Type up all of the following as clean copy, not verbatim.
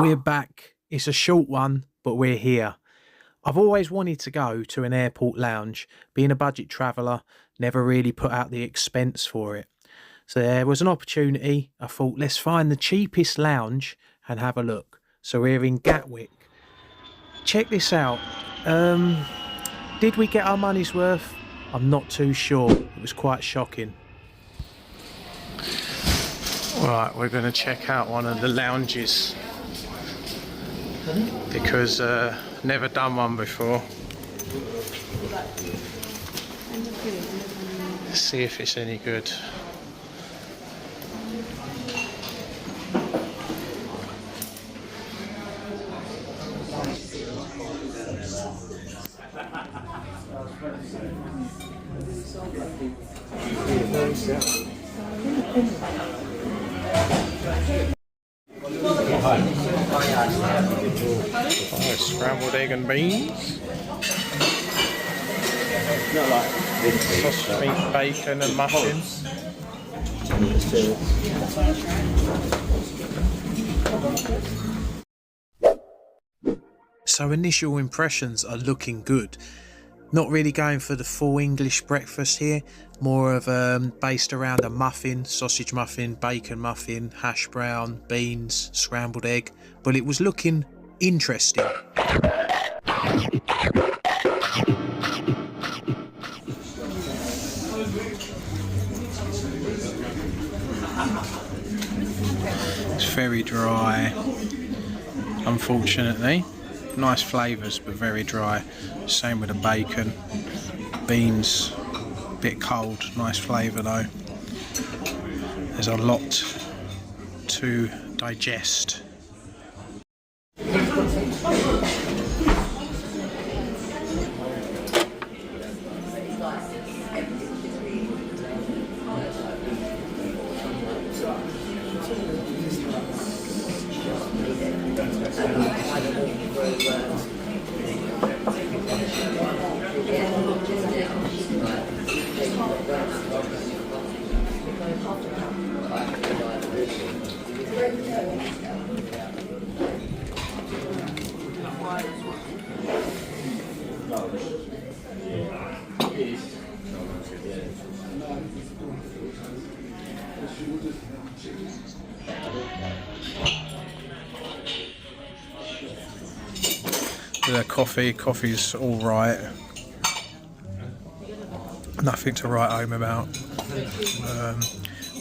We're back. It's a short one, but we're here. I've always wanted to go to an airport lounge. Being a budget traveller, never really put out the expense for it. So there was an opportunity. I thought, let's find the cheapest lounge and have a look. So we're in Gatwick. Check this out. Did we get our money's worth? I'm not too sure. It was quite shocking. Right, we're going to check out one of the lounges because never done one before. Let's see if it's any good. Oh, scrambled egg and beans, sausage meat, bacon and muffins. So initial impressions are looking good. Not really going for the full English breakfast here, more of based around a muffin, sausage muffin, bacon muffin, hash brown, beans, scrambled egg, but it was looking interesting. It's very dry, unfortunately. Nice flavours, but very dry. Same with the bacon. Beans, a bit cold, nice flavour though. There's a lot to digest. The coffee's all right. Nothing to write home about.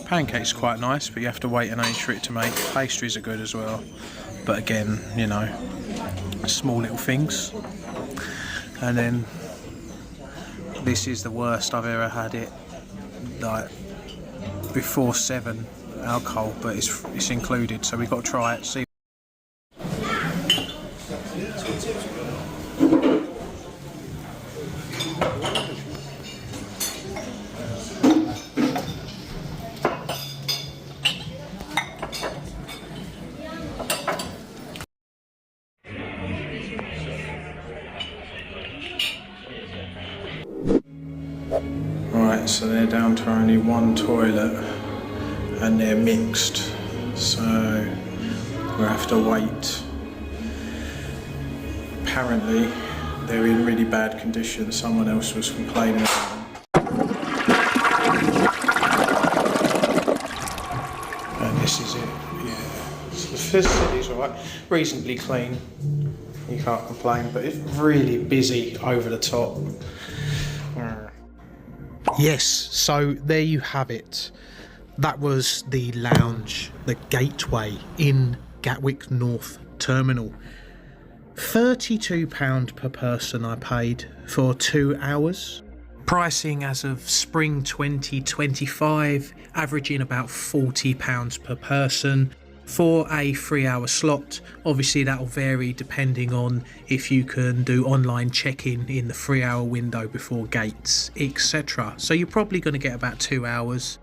Pancakes quite nice, but you have to wait an age for it to make. Pastries are good as well, but again, you know, small little things. And then this is the worst I've ever had it, like before 7 alcohol, but it's included, so we've got to try it, see. Right, so they're down to only one toilet and they're mixed, so we'll have to wait. Apparently they're in really bad condition, someone else was complaining about them. And this is it, yeah. So the facility's alright, reasonably clean, you can't complain, but it's really busy over the top. Yes, so there you have it. That was the lounge, the Gateway in Gatwick North Terminal. £32 per person I paid for 2 hours. Pricing as of spring 2025, averaging about £40 per person. For a 3-hour slot, obviously that'll vary depending on if you can do online check-in in the 3-hour window before gates, etc. So you're probably going to get about 2 hours.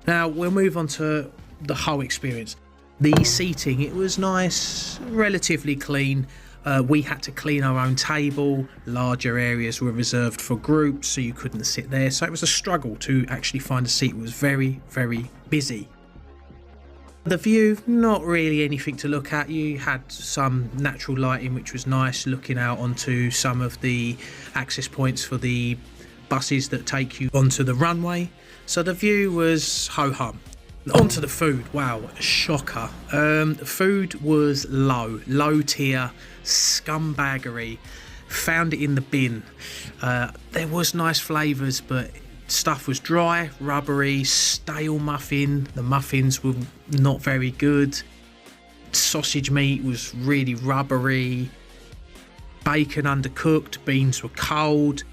Now we'll move on to the whole experience. The seating, it was nice, relatively clean. We had to clean our own table. Larger areas were reserved for groups, so you couldn't sit there. So it was a struggle to actually find a seat. It was very, very busy. The view, not really anything to look at. You had some natural lighting, which was nice, looking out onto some of the access points for the buses that take you onto the runway. So the view was ho-hum. Onto the food, wow, shocker. The food was low tier, scumbaggery. Found it in the bin. There was nice flavours, but stuff was dry, rubbery, stale muffin. The muffins were not very good. Sausage meat was really rubbery. Bacon undercooked, beans were cold.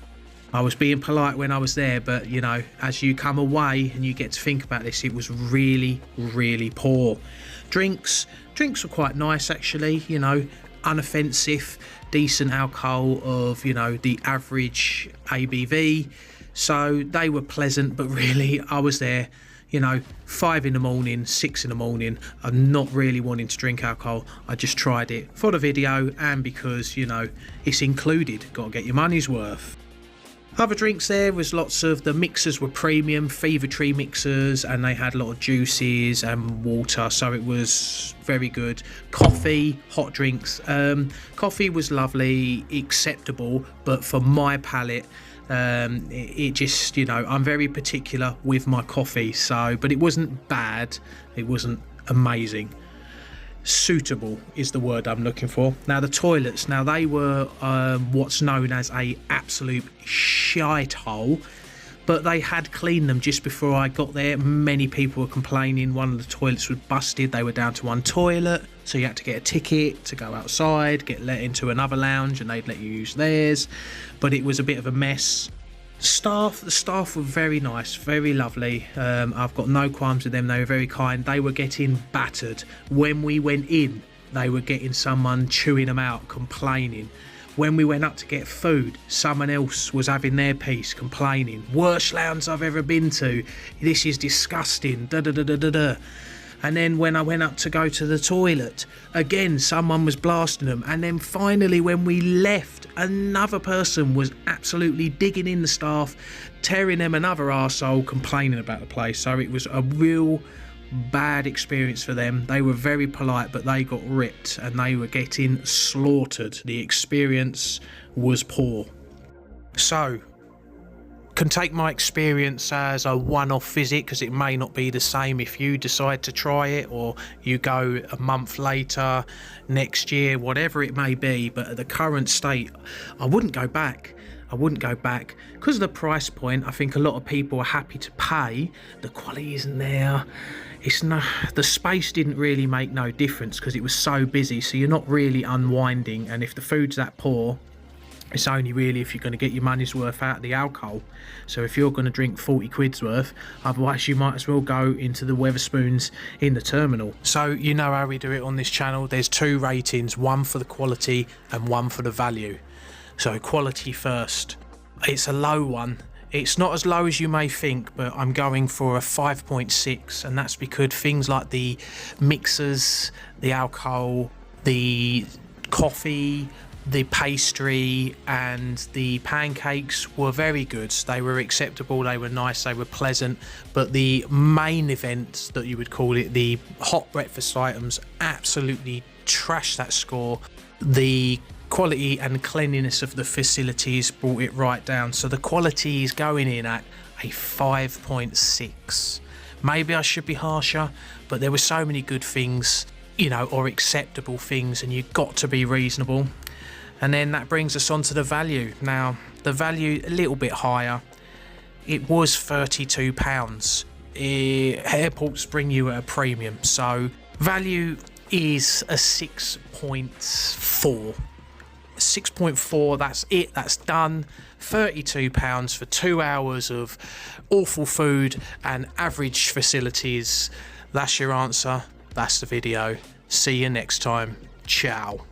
I was being polite when I was there, but you know, as you come away and you get to think about this, it was really, really poor. Drinks were quite nice actually, you know, unoffensive, decent alcohol of, you know, the average ABV. So they were pleasant, but really I was there, you know, 5 in the morning, 6 in the morning. I'm not really wanting to drink alcohol. I just tried it for the video and because, you know, it's included. Got to get your money's worth. Other drinks there was lots of, the mixers were premium, Fever Tree mixers, and they had a lot of juices and water, so it was very good. Coffee, hot drinks. Coffee was lovely, acceptable, but for my palate, it just, you know, I'm very particular with my coffee, so, but it wasn't bad, it wasn't amazing. Suitable is the word I'm looking for. Now the toilets, now they were what's known as a absolute shite hole, but they had cleaned them just before I got there. Many people were complaining one of the toilets was busted. They were down to one toilet, so you had to get a ticket to go outside, get let into another lounge, and they'd let you use theirs, but it was a bit of a mess. The staff were very nice, very lovely. I've got no qualms with them. They were very kind. They were getting battered when we went in. They were getting someone chewing them out, complaining. When we went up to get food, someone else was having their piece, complaining. Worst lounge I've ever been to. This is disgusting. Da da da da da da. And then when I went up to go to the toilet, again, someone was blasting them. And then finally, when we left, another person was absolutely digging in the staff, tearing them another arsehole, complaining about the place. So it was a real bad experience for them. They were very polite, but they got ripped and they were getting slaughtered. The experience was poor. So, can take my experience as a one-off visit because it may not be the same if you decide to try it or you go a month later, next year, whatever it may be. But at the current state, I wouldn't go back. I wouldn't go back because of the price point. I think a lot of people are happy to pay. The quality isn't there. It's not, the space didn't really make no difference because it was so busy, so you're not really unwinding. And if the food's that poor, it's only really if you're going to get your money's worth out of the alcohol. So if you're going to drink 40 quid's worth, otherwise you might as well go into the Wetherspoons in the terminal. So you know how we do it on this channel. There's 2 ratings, one for the quality and one for the value. So quality first. It's a low one. It's not as low as you may think, but I'm going for a 5.6, and that's because things like the mixers, the alcohol, the coffee, the pastry and the pancakes were very good. They were acceptable, they were nice, they were pleasant, but the main event that you would call it, the hot breakfast items, absolutely trashed that score. The quality and cleanliness of the facilities brought it right down, so the quality is going in at a 5.6. Maybe I should be harsher, but there were so many good things, you know, or acceptable things, and you've got to be reasonable. And then that brings us on to the value. Now, the value a little bit higher. It was £32. Airports bring you at a premium, so value is a 6.4. 6.4, that's it, that's done. £32 for 2 hours of awful food and average facilities. That's your answer. That's the video. See you next time. Ciao.